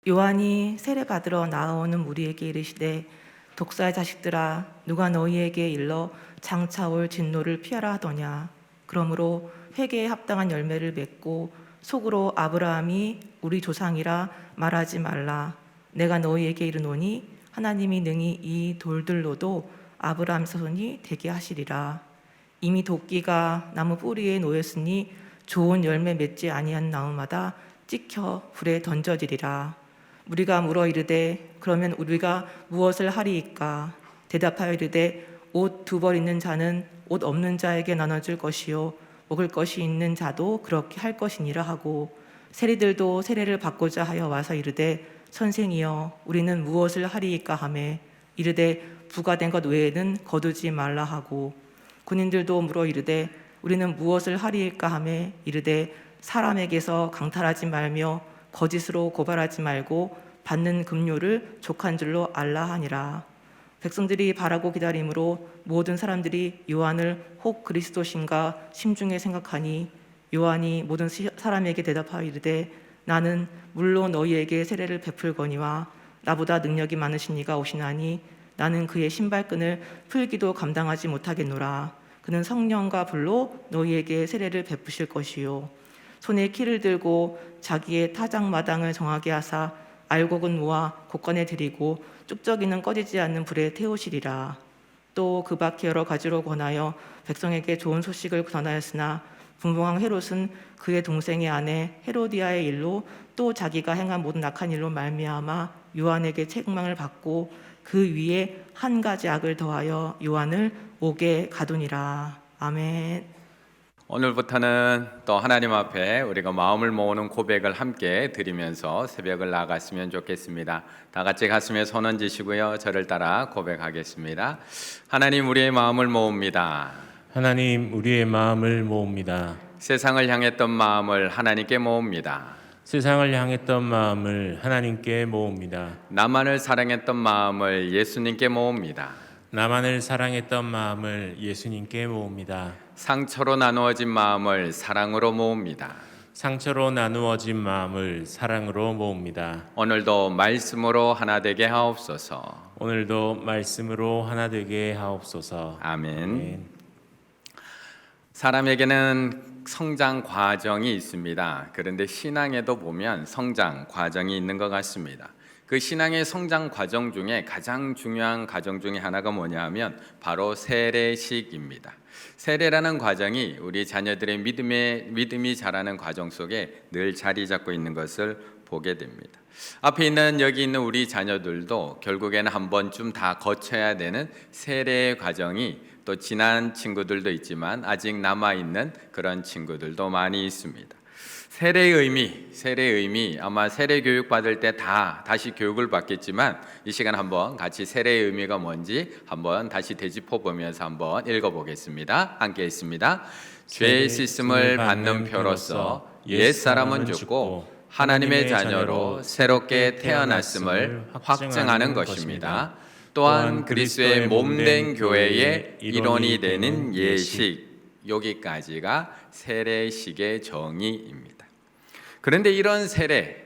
요한이 세례 받으러 나아오는 무리에게 이르시되 독사의 자식들아 누가 너희에게 일러 장차 올 진노를 피하라 하더냐. 그러므로 회개에 합당한 열매를 맺고 속으로 아브라함이 우리 조상이라 말하지 말라. 내가 너희에게 이르노니 하나님이 능히 이 돌들로도 아브라함 자손이 되게 하시리라. 이미 도끼가 나무 뿌리에 놓였으니 좋은 열매 맺지 아니한 나무마다 찍혀 불에 던져지리라. 무리가 물어 이르되 그러면 우리가 무엇을 하리이까? 대답하여 이르되 옷 두 벌 있는 자는 옷 없는 자에게 나눠줄 것이요 먹을 것이 있는 자도 그렇게 할 것이니라 하고, 세리들도 세례를 받고자 하여 와서 이르되 선생이여 우리는 무엇을 하리이까 하매 이르되 부가 된 것 외에는 거두지 말라 하고, 군인들도 물어 이르되 우리는 무엇을 하리이까 하매 이르되 사람에게서 강탈하지 말며 거짓으로 고발하지 말고 받는 급료를 족한 줄로 알라 하니라. 백성들이 바라고 기다림으로 모든 사람들이 요한을 혹 그리스도신가 심중에 생각하니, 요한이 모든 사람에게 대답하여 이르되 나는 물로 너희에게 세례를 베풀거니와 나보다 능력이 많으신 이가 오시나니 나는 그의 신발끈을 풀기도 감당하지 못하겠노라. 그는 성령과 불로 너희에게 세례를 베푸실 것이요 손에 키를 들고 자기의 타작마당을 정하게 하사 알곡은 모아 곳간에 들이고 쭉저기는 꺼지지 않는 불에 태우시리라. 또 그 밖에 여러 가지로 권하여 백성에게 좋은 소식을 전하였으나 분봉왕 헤롯은 그의 동생의 아내 헤로디아의 일로 또 자기가 행한 모든 악한 일로 말미암아 요한에게 책망을 받고 그 위에 한 가지 악을 더하여 요한을 옥에 가두니라. 아멘. 오늘부터는 또 하나님 앞에 우리가 마음을 모으는 고백을 함께 드리면서 새벽을 나갔으면 좋겠습니다. 다 같이 가슴에 손 얹으시고요, 저를 따라 고백하겠습니다. 하나님, 우리의 마음을 모읍니다. 하나님, 우리의 마음을 모읍니다. 세상을 향했던 마음을 하나님께 모읍니다. 세상을 향했던 마음을 하나님께 모읍니다. 나만을 사랑했던 마음을 예수님께 모읍니다. 나만을 사랑했던 마음을 예수님께 모읍니다. 상처로 나누어진 마음을 사랑으로 모읍니다. 상처로 나누어진 마음을 사랑으로 모읍니다. 오늘도 말씀으로 하나 되게 하옵소서. 오늘도 말씀으로 하나 되게 하옵소서. 아멘. 아멘. 사람에게는 성장 과정이 있습니다. 그런데 신앙에도 보면 성장 과정이 있는 것 같습니다. 그 신앙의 성장 과정 중에 가장 중요한 과정 중에 하나가 뭐냐 하면 바로 세례식입니다. 세례라는 과정이 우리 자녀들의 믿음이 자라는 과정 속에 늘 자리 잡고 있는 것을 보게 됩니다. 앞에 있는 여기 있는 우리 자녀들도 결국에는 한 번쯤 다 거쳐야 되는 세례의 과정이 또 지난 친구들도 있지만 아직 남아있는 그런 친구들도 많이 있습니다. 세례의 의미 아마 세례 교육 받을 때 다시 교육을 받겠지만 이 시간 한번 같이 세례의 의미가 뭔지 한번 다시 되짚어 보면서 한번 읽어보겠습니다. 함께 있습니다. 죄의 씻음을 받는 표로서 옛사람은 죽고 하나님의 자녀로 새롭게 태어났음을 확증하는 것입니다. 또한 그리스도의 몸된 교회의 일원이 되는 예식, 여기까지가 세례식의 정의입니다. 그런데 이런 세례,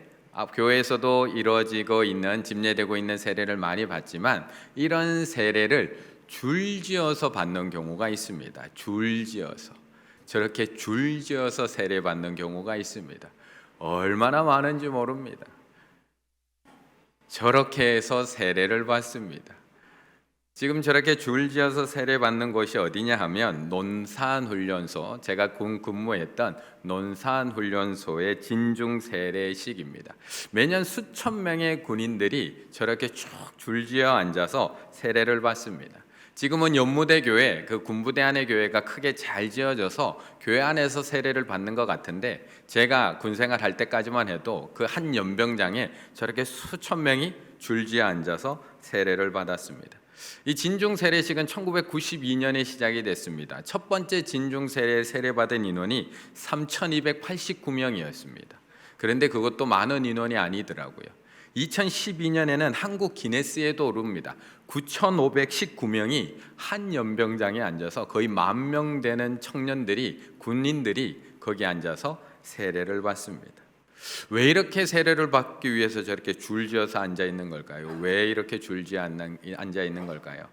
교회에서도 이루어지고 있는, 집례되고 있는 세례를 많이 받지만 이런 세례를 줄지어서 받는 경우가 있습니다. 줄지어서, 저렇게 줄지어서 세례 받는 경우가 있습니다. 얼마나 많은지 모릅니다. 저렇게 해서 세례를 받습니다. 지금 저렇게 줄지어서 세례받는 곳이 어디냐 하면 논산훈련소, 제가 근무했던 논산훈련소의 진중세례식입니다. 매년 수천 명의 군인들이 저렇게 쭉 줄지어 앉아서 세례를 받습니다. 지금은 연무대 교회, 그 군부대 안의 교회가 크게 잘 지어져서 교회 안에서 세례를 받는 것 같은데, 제가 군생활 할 때까지만 해도 그 한 연병장에 저렇게 수천 명이 줄지어 앉아서 세례를 받았습니다. 이 진중세례식은 1992년에 시작이 됐습니다. 첫 번째 진중세례 받은 인원이 3,289명이었습니다. 그런데 그것도 많은 인원이 아니더라고요. 2012년에는 한국 기네스에도 오릅니다. 9,519명이 한 연병장에 앉아서 거의 10,000명 되는 청년들이, 군인들이 거기 앉아서 세례를 받습니다. 왜 이렇게 세례를 받기 위해서 저렇게 줄지어서 앉아 있는 걸까요? 왜 이렇게 앉아 있는 걸까요?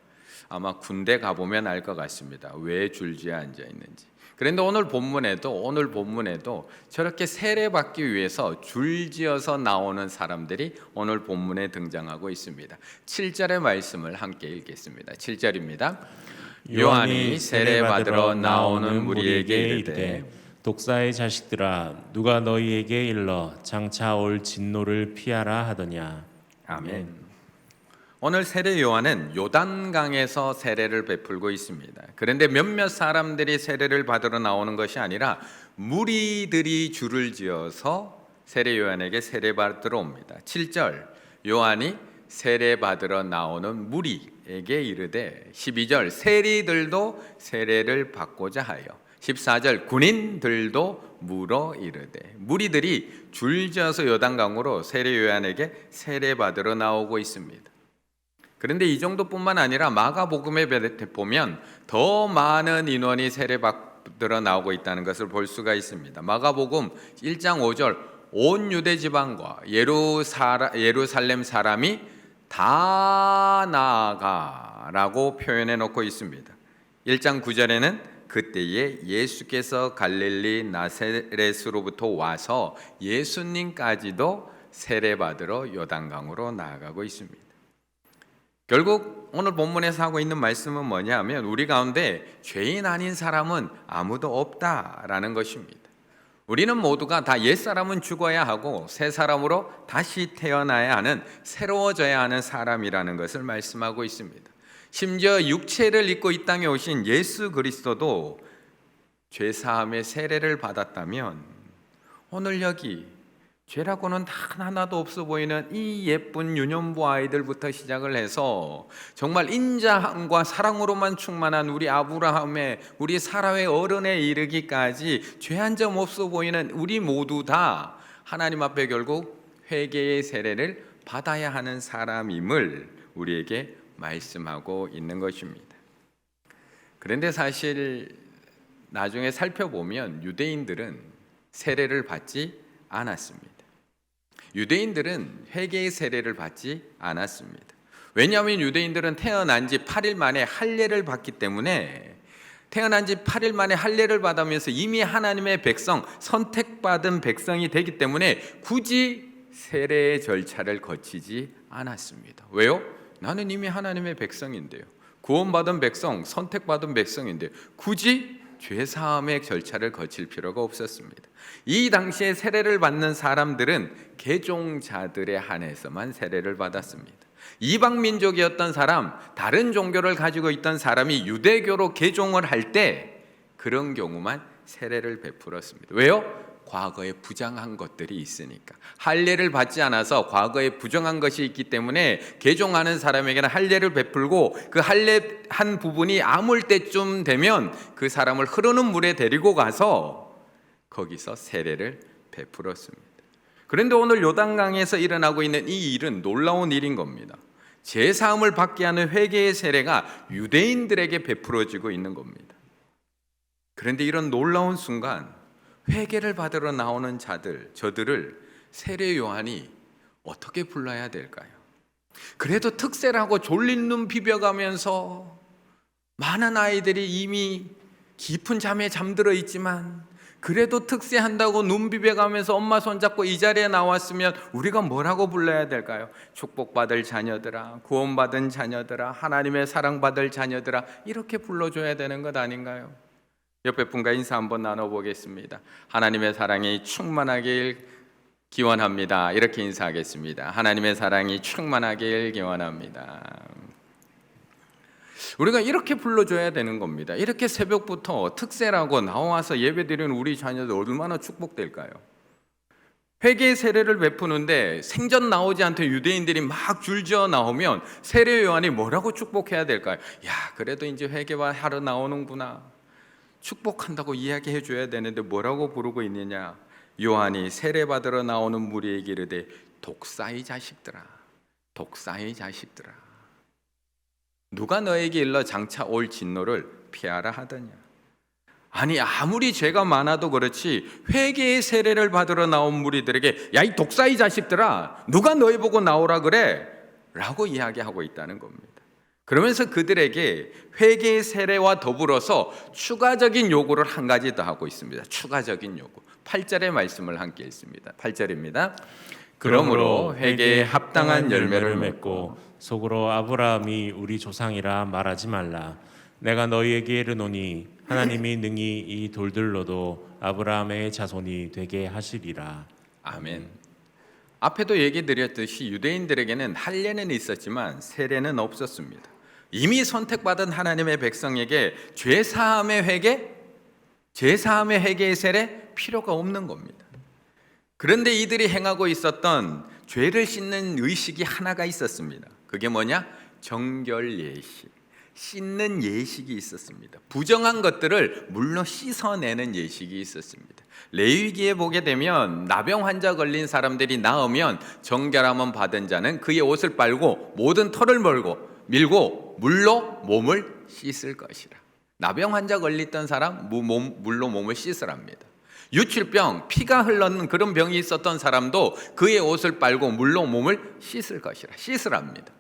아마 군대 가보면 알 것 같습니다. 왜 줄지어 앉아 있는지. 그런데 오늘 본문에도 저렇게 세례 받기 위해서 줄지어서 나오는 사람들이 오늘 본문에 등장하고 있습니다. 7절의 말씀을 함께 읽겠습니다. 7절입니다. 요한이 세례 받으러 나오는 무리에게 이르되 독사의 자식들아 누가 너희에게 일러 장차 올 진노를 피하라 하더냐. 아멘. 오늘 세례 요한은 요단강에서 세례를 베풀고 있습니다. 그런데 몇몇 사람들이 세례를 받으러 나오는 것이 아니라 무리들이 줄을 지어서 세례 요한에게 세례 받으러 옵니다. 7절 요한이 세례 받으러 나오는 무리에게 이르되 12절 세리들도 세례를 받고자 하여 14절 군인들도 물어 이르되 무리들이 줄지어서 요단강으로 세례 요한에게 세례 받으러 나오고 있습니다. 그런데 이 정도뿐만 아니라 마가복음에 보면 더 많은 인원이 세례 받으러 나오고 있다는 것을 볼 수가 있습니다. 마가복음 1장 5절 온 유대 지방과 예루살렘 사람이 다 나아가라고 표현해 놓고 있습니다. 1장 9절에는 그때에 예수께서 갈릴리 나사렛으로부터 와서 예수님까지도 세례받으러 요단강으로 나아가고 있습니다. 결국 오늘 본문에서 하고 있는 말씀은 뭐냐면 우리 가운데 죄인 아닌 사람은 아무도 없다라는 것입니다. 우리는 모두가 다 옛사람은 죽어야 하고 새 사람으로 다시 태어나야 하는 새로워져야 하는 사람이라는 것을 말씀하고 있습니다. 심지어 육체를 입고 이 땅에 오신 예수 그리스도도 죄사함의 세례를 받았다면 오늘 여기 죄라고는 단 하나도 없어 보이는 이 예쁜 유년부 아이들부터 시작을 해서 정말 인자함과 사랑으로만 충만한 우리 아브라함의 우리 사라의 어른에 이르기까지 죄 한 점 없어 보이는 우리 모두 다 하나님 앞에 결국 회개의 세례를 받아야 하는 사람임을 우리에게 말씀하고 있는 것입니다. 그런데 사실 나중에 살펴보면 유대인들은 세례를 받지 않았습니다. 유대인들은 회개의 세례를 받지 않았습니다. 왜냐하면 유대인들은 태어난 지 8일 만에 할례를 받기 때문에 태어난 지 8일 만에 할례를 받으면서 이미 하나님의 백성, 선택받은 백성이 되기 때문에 굳이 세례의 절차를 거치지 않았습니다. 왜요? 나는 이미 하나님의 백성인데요. 구원받은 백성, 선택받은 백성인데 굳이 죄사함의 절차를 거칠 필요가 없었습니다. 이 당시에 세례를 받는 사람들은 개종자들에 한해서만 세례를 받았습니다. 이방 민족이었던 사람, 다른 종교를 가지고 있던 사람이 유대교로 개종을 할 때 그런 경우만 세례를 베풀었습니다. 왜요? 과거에 부정한 것들이 있으니까. 할례를 받지 않아서 과거에 부정한 것이 있기 때문에 개종하는 사람에게는 할례를 베풀고 그 할례한 부분이 아물 때쯤 되면 그 사람을 흐르는 물에 데리고 가서 거기서 세례를 베풀었습니다. 그런데 오늘 요단강에서 일어나고 있는 이 일은 놀라운 일인 겁니다. 제사함을 받게 하는 회개의 세례가 유대인들에게 베풀어지고 있는 겁니다. 그런데 이런 놀라운 순간 회개를 받으러 나오는 저들을 세례 요한이 어떻게 불러야 될까요? 그래도 특세라고 졸린 눈 비벼가면서 많은 아이들이 이미 깊은 잠에 잠들어 있지만 그래도 특세한다고 눈 비벼가면서 엄마 손잡고 이 자리에 나왔으면 우리가 뭐라고 불러야 될까요? 축복받을 자녀들아, 구원받은 자녀들아, 하나님의 사랑받을 자녀들아, 이렇게 불러줘야 되는 것 아닌가요? 옆에 분과 인사 한번 나눠보겠습니다. 하나님의 사랑이 충만하길 기원합니다. 이렇게 인사하겠습니다. 하나님의 사랑이 충만하길 기원합니다. 우리가 이렇게 불러줘야 되는 겁니다. 이렇게 새벽부터 특세라고 나와서 예배드리는 우리 자녀들 얼마나 축복될까요? 회개의 세례를 베푸는데 생전 나오지 않던 유대인들이 막 줄지어 나오면 세례 요한이 뭐라고 축복해야 될까요? 야, 그래도 이제 회개하러 나오는구나. 축복한다고 이야기해 줘야 되는데 뭐라고 부르고 있느냐? 요한이 세례받으러 나오는 무리에게 이르되 독사의 자식들아, 독사의 자식들아, 누가 너에게 일러 장차 올 진노를 피하라 하더냐? 아니 아무리 죄가 많아도 그렇지 회개의 세례를 받으러 나온 무리들에게 야 이 독사의 자식들아 누가 너희 보고 나오라 그래? 라고 이야기하고 있다는 겁니다. 그러면서 그들에게 회개의 세례와 더불어서 추가적인 요구를 한 가지 더 하고 있습니다. 추가적인 요구. 8절의 말씀을 함께 읽습니다. 8절입니다. 그러므로 회개에 합당한 열매를 맺고 속으로 아브라함이 우리 조상이라 말하지 말라. 내가 너희에게 이르노니 하나님이 능히 이 돌들로도 아브라함의 자손이 되게 하시리라. 아멘. 앞에도 얘기 드렸듯이 유대인들에게는 할례는 있었지만 세례는 없었습니다. 이미 선택받은 하나님의 백성에게 죄사함의 회개의 세례 필요가 없는 겁니다. 그런데 이들이 행하고 있었던 죄를 씻는 의식이 하나가 있었습니다. 그게 뭐냐? 정결 예식. 씻는 예식이 있었습니다. 부정한 것들을 물로 씻어내는 예식이 있었습니다. 레위기에 보게 되면 나병 환자 걸린 사람들이 나으면 정결함을 받은 자는 그의 옷을 빨고 모든 털을 밀고 물로 몸을 씻을 것이라. 나병 환자 걸렸던 사람 물로 몸을 씻으랍니다. 유출병, 피가 흘러는 그런 병이 있었던 사람도 그의 옷을 빨고 물로 몸을 씻을 것이라. 씻으랍니다.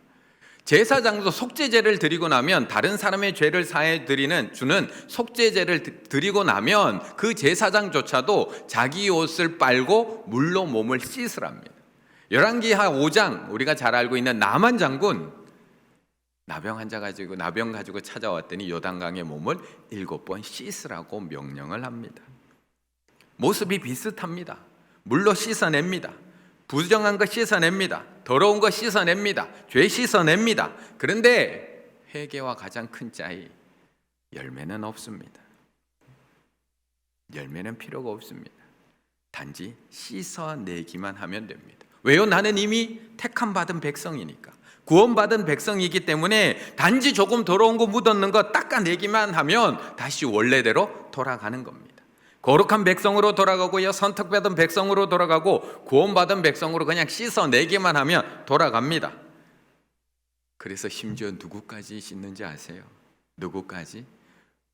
제사장도 속죄제를 드리고 나면 다른 사람의 죄를 사해 주는 속죄제를 드리고 나면 그 제사장조차도 자기 옷을 빨고 물로 몸을 씻으랍니다. 열왕기하 5장 우리가 잘 알고 있는 나만 장군 나병 가지고 찾아왔더니 요단강에 몸을 7번 씻으라고 명령을 합니다. 모습이 비슷합니다. 물로 씻어냅니다. 부정한 것 씻어냅니다. 더러운 것 씻어냅니다. 죄 씻어냅니다. 그런데 회개와 가장 큰 차이, 열매는 없습니다. 열매는 필요가 없습니다. 단지 씻어내기만 하면 됩니다. 왜요? 나는 이미 택함 받은 백성이니까, 구원받은 백성이기 때문에 단지 조금 더러운 거 묻었는 거 닦아내기만 하면 다시 원래대로 돌아가는 겁니다. 거룩한 백성으로 돌아가고요, 선택받은 백성으로 돌아가고 구원받은 백성으로 그냥 씻어내기만 하면 돌아갑니다. 그래서 심지어 누구까지 씻는지 아세요? 누구까지?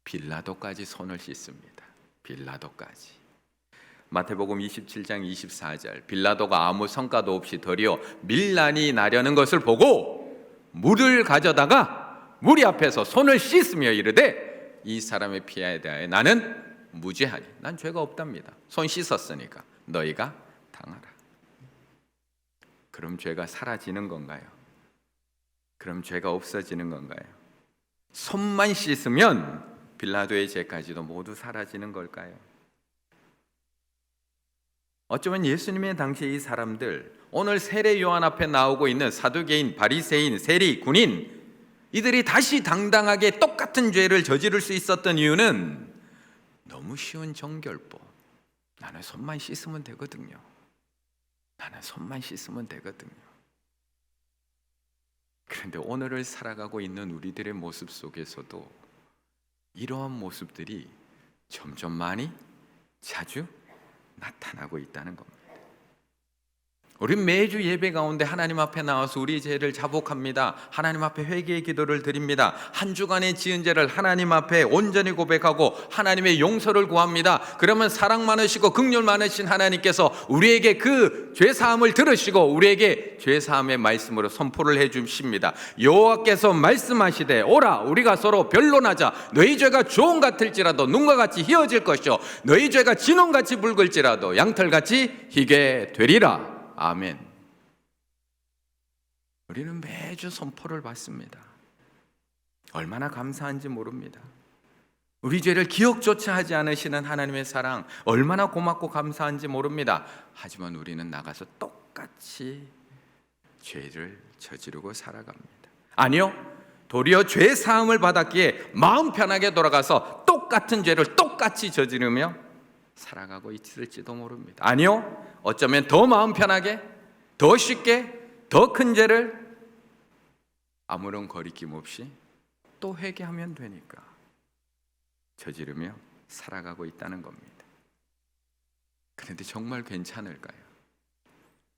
빌라도까지 손을 씻습니다. 빌라도까지. 마태복음 27장 24절, 빌라도가 아무 성과도 없이 도리어 밀란이 나려는 것을 보고 물을 가져다가 무리 앞에서 손을 씻으며 이르되 이 사람의 피에 대하여 나는 무죄하니, 난 죄가 없답니다. 손 씻었으니까 너희가 당하라. 그럼 죄가 사라지는 건가요? 그럼 죄가 없어지는 건가요? 손만 씻으면 빌라도의 죄까지도 모두 사라지는 걸까요? 어쩌면 예수님의 당시 이 사람들, 오늘 세례 요한 앞에 나오고 있는 사두개인, 바리새인, 세리, 군인, 이들이 다시 당당하게 똑같은 죄를 저지를 수 있었던 이유는 너무 쉬운 정결법. 나는 손만 씻으면 되거든요. 나는 손만 씻으면 되거든요. 그런데 오늘을 살아가고 있는 우리들의 모습 속에서도 이러한 모습들이 점점 많이 자주 나타나고 있다는 겁니다. 우린 매주 예배 가운데 하나님 앞에 나와서 우리 죄를 자복합니다. 하나님 앞에 회개의 기도를 드립니다. 한 주간의 지은 죄를 하나님 앞에 온전히 고백하고 하나님의 용서를 구합니다. 그러면 사랑 많으시고 긍휼 많으신 하나님께서 우리에게 그 죄사함을 들으시고 우리에게 죄사함의 말씀으로 선포를 해주십니다. 여호와께서 말씀하시되 오라 우리가 서로 변론하자. 너희 죄가 주홍 같을지라도 눈과 같이 희어질 것이요 너희 죄가 진홍같이 붉을지라도 양털같이 희게 되리라. 아멘. 우리는 매주 선포를 받습니다. 얼마나 감사한지 모릅니다. 우리 죄를 기억조차 하지 않으시는 하나님의 사랑 얼마나 고맙고 감사한지 모릅니다. 하지만 우리는 나가서 똑같이 죄를 저지르고 살아갑니다. 아니요, 도리어 죄 사함을 받았기에 마음 편하게 돌아가서 똑같은 죄를 똑같이 저지르며 살아가고 있을지도 모릅니다. 아니요, 어쩌면 더 마음 편하게, 더 쉽게, 더 큰 죄를 아무런 거리낌 없이 또 회개하면 되니까 저지르며 살아가고 있다는 겁니다. 그런데 정말 괜찮을까요?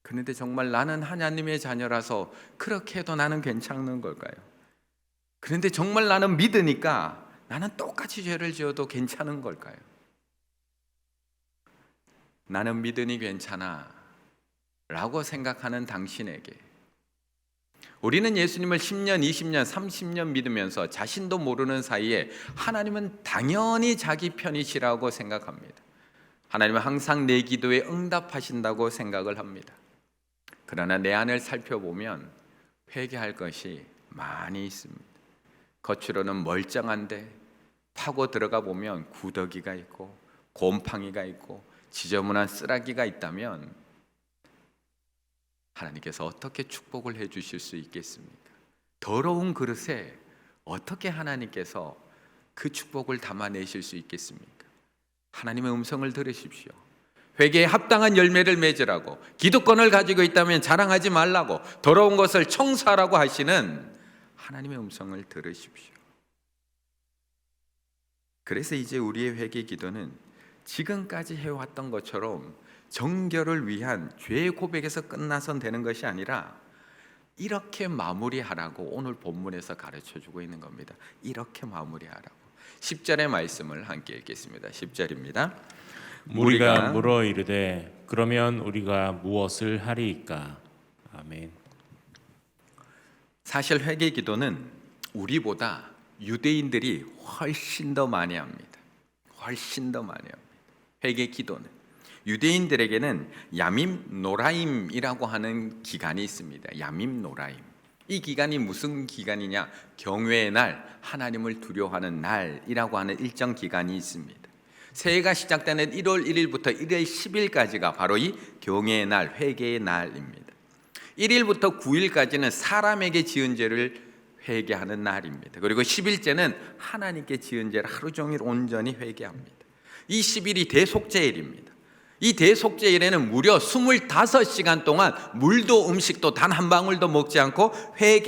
그런데 정말 나는 하나님의 자녀라서 그렇게 해도 나는 괜찮은 걸까요? 그런데 정말 나는 믿으니까 나는 똑같이 죄를 지어도 괜찮은 걸까요? 나는 믿으니 괜찮아 라고 생각하는 당신에게 우리는 예수님을 10년, 20년, 30년 믿으면서 자신도 모르는 사이에 하나님은 당연히 자기 편이시라고 생각합니다. 하나님은 항상 내 기도에 응답하신다고 생각을 합니다. 그러나 내 안을 살펴보면 회개할 것이 많이 있습니다. 겉으로는 멀쩡한데 파고 들어가 보면 구더기가 있고 곰팡이가 있고 지저분한 쓰라기가 있다면 하나님께서 어떻게 축복을 해 주실 수 있겠습니까? 더러운 그릇에 어떻게 하나님께서 그 축복을 담아내실 수 있겠습니까? 하나님의 음성을 들으십시오. 회개에 합당한 열매를 맺으라고, 기득권을 가지고 있다면 자랑하지 말라고, 더러운 것을 청소하라고 하시는 하나님의 음성을 들으십시오. 그래서 이제 우리의 회개 기도는 지금까지 해왔던 것처럼 정결을 위한 죄의 고백에서 끝나선 되는 것이 아니라 이렇게 마무리하라고 오늘 본문에서 가르쳐주고 있는 겁니다. 이렇게 마무리하라고. 10절의 말씀을 함께 읽겠습니다. 10절입니다. 우리가 물어 이르되 그러면 우리가 무엇을 하리이까? 아멘. 사실 회개 기도는 우리보다 유대인들이 훨씬 더 많이 합니다. 훨씬 더 많이 합니다. 회개 기도는 유대인들에게는 야밈 노라임이라고 하는 기간이 있습니다. 야밈 노라임. 이 기간이 무슨 기간이냐? 경외의 날, 하나님을 두려워하는 날이라고 하는 일정 기간이 있습니다. 새해가 시작되는 1월 1일부터 1월 10일까지가 바로 이 경외의 날, 회개의 날입니다. 1일부터 9일까지는 사람에게 지은 죄를 회개하는 날입니다. 그리고 10일째는 하나님께 지은 죄를 하루 종일 온전히 회개합니다. 이 10일이 대속죄일입니다. 이 대속죄일에는 무려 25시간 동안 물도 음식도 단 한 방울도 먹지 않고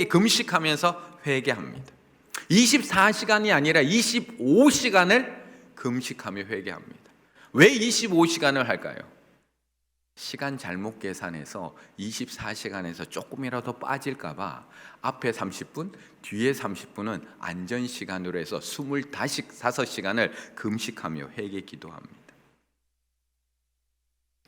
금식하면서 회개합니다. 24시간이 아니라 25시간을 금식하며 회개합니다. 왜 25시간을 할까요? 시간 잘못 계산해서 24시간에서 조금이라도 빠질까 봐 앞에 30분, 뒤에 30분은 안전시간으로 해서 25시간을 금식하며 회개 기도합니다.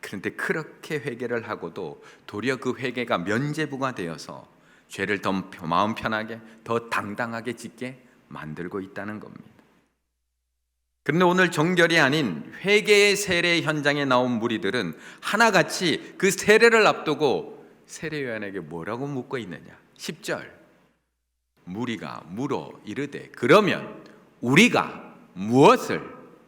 그런데 그렇게 회개를 하고도 도리어 그 회개가 면죄부가 되어서 죄를 더 마음 편하게, 더 당당하게 짓게 만들고 있다는 겁니다. 그런데 오늘 정결이 아닌 회개의 세례 현장에 나온 무리들은 하나같이 그 세례를 앞두고 세례요한에게 뭐라고 묻고 있느냐? 10절 무리가 물어 이르되 그러면 우리가 무엇을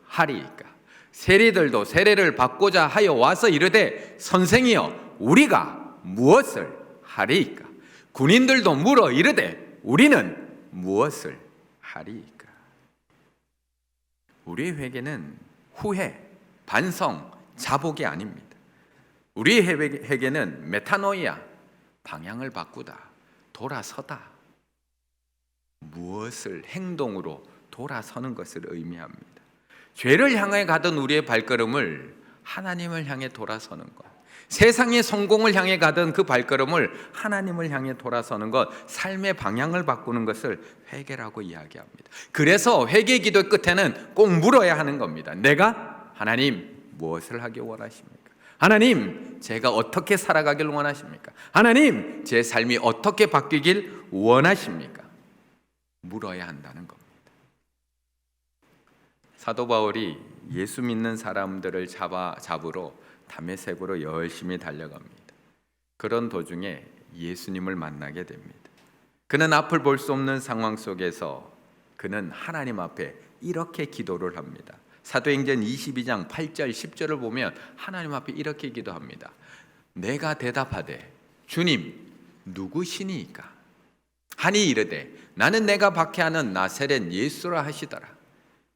하리이까? 세리들도 세례를 받고자 하여 와서 이르되 선생이여 우리가 무엇을 하리이까? 군인들도 물어 이르되 우리는 무엇을 하리이까? 우리의 회개는 후회, 반성, 자복이 아닙니다. 우리의 회개는 메타노이아, 방향을 바꾸다, 돌아서다, 무엇을 행동으로 돌아서는 것을 의미합니다. 죄를 향해 가던 우리의 발걸음을 하나님을 향해 돌아서는 것, 세상의 성공을 향해 가던 그 발걸음을 하나님을 향해 돌아서는 것, 삶의 방향을 바꾸는 것을 회개라고 이야기합니다. 그래서 회개 기도의 끝에는 꼭 물어야 하는 겁니다. 내가 하나님 무엇을 하기 원하십니까? 하나님 제가 어떻게 살아가길 원하십니까? 하나님 제 삶이 어떻게 바뀌길 원하십니까? 물어야 한다는 겁니다. 사도 바울이 예수 믿는 사람들을 잡으러 다메섹으로 열심히 달려갑니다. 그런 도중에 예수님을 만나게 됩니다. 그는 앞을 볼 수 없는 상황 속에서 그는 하나님 앞에 이렇게 기도를 합니다. 사도행전 22장 8절 10절을 보면 하나님 앞에 이렇게 기도합니다. 내가 대답하되 주님 누구시니이까? 하니 이르되 나는 내가 박해하는 나사렛 예수라 하시더라.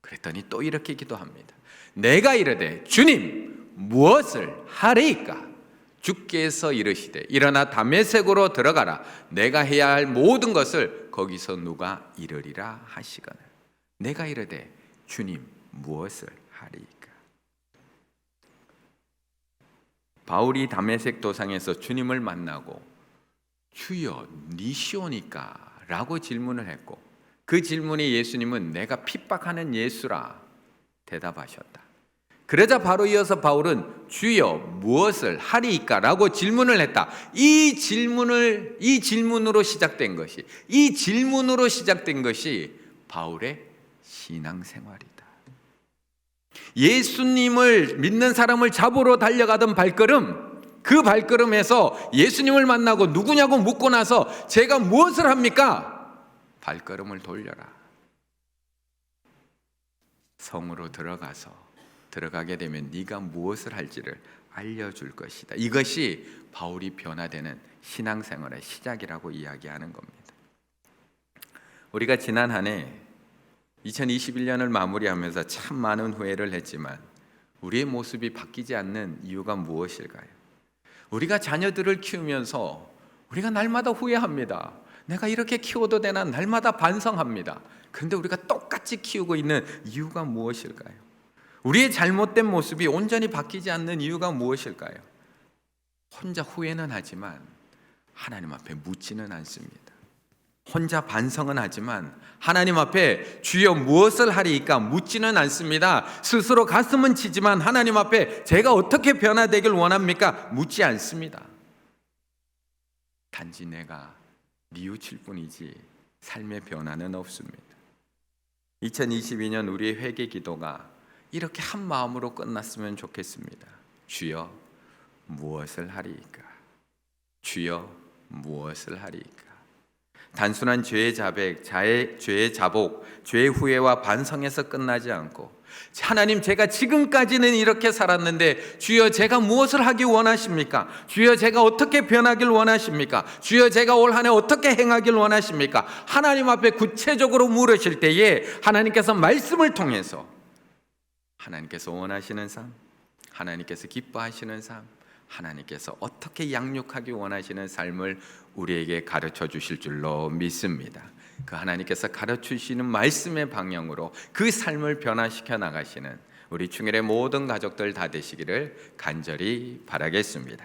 그랬더니 또 이렇게 기도합니다. 내가 이르되 주님 무엇을 하리이까? 주께서 이르시되 일어나 다메섹으로 들어가라. 내가 해야 할 모든 것을 거기서 누가 이르리라 하시거늘. 내가 이르되 주님 무엇을 하리이까? 바울이 다메섹 도상에서 주님을 만나고 주여 니시오니까? 라고 질문을 했고 그 질문에 예수님은 내가 핍박하는 예수라 대답하셨다. 그러자 바로 이어서 바울은 주여 무엇을 하리이까? 라고 질문을 했다. 이 질문으로 시작된 것이 바울의 신앙생활이다. 예수님을 믿는 사람을 잡으러 달려가던 발걸음, 그 발걸음에서 예수님을 만나고 누구냐고 묻고 나서 제가 무엇을 합니까? 발걸음을 돌려라. 성으로 들어가게 되면 네가 무엇을 할지를 알려줄 것이다. 이것이 바울이 변화되는 신앙생활의 시작이라고 이야기하는 겁니다. 우리가 지난 한 해 2021년을 마무리하면서 참 많은 후회를 했지만 우리의 모습이 바뀌지 않는 이유가 무엇일까요? 우리가 자녀들을 키우면서 우리가 날마다 후회합니다. 내가 이렇게 키워도 되나 날마다 반성합니다. 그런데 우리가 똑같이 키우고 있는 이유가 무엇일까요? 우리의 잘못된 모습이 온전히 바뀌지 않는 이유가 무엇일까요? 혼자 후회는 하지만 하나님 앞에 묻지는 않습니다. 혼자 반성은 하지만 하나님 앞에 주여 무엇을 하리이까 묻지는 않습니다. 스스로 가슴은 치지만 하나님 앞에 제가 어떻게 변화되길 원합니까? 묻지 않습니다. 단지 내가 뉘우칠 뿐이지 삶의 변화는 없습니다. 2022년 우리의 회개 기도가 이렇게 한 마음으로 끝났으면 좋겠습니다. 주여 무엇을 하리이까? 주여 무엇을 하리이까? 단순한 죄의 자백, 죄의 자복, 죄의 후회와 반성에서 끝나지 않고 하나님 제가 지금까지는 이렇게 살았는데 주여 제가 무엇을 하기 원하십니까? 주여 제가 어떻게 변하길 원하십니까? 주여 제가 올 한 해 어떻게 행하길 원하십니까? 하나님 앞에 구체적으로 물으실 때에 하나님께서 말씀을 통해서 하나님께서 원하시는 삶, 하나님께서 기뻐하시는 삶, 하나님께서 어떻게 양육하기 원하시는 삶을 우리에게 가르쳐 주실 줄로 믿습니다. 그 하나님께서 가르쳐 주시는 말씀의 방향으로 그 삶을 변화시켜 나가시는 우리 충일의 모든 가족들 다 되시기를 간절히 바라겠습니다.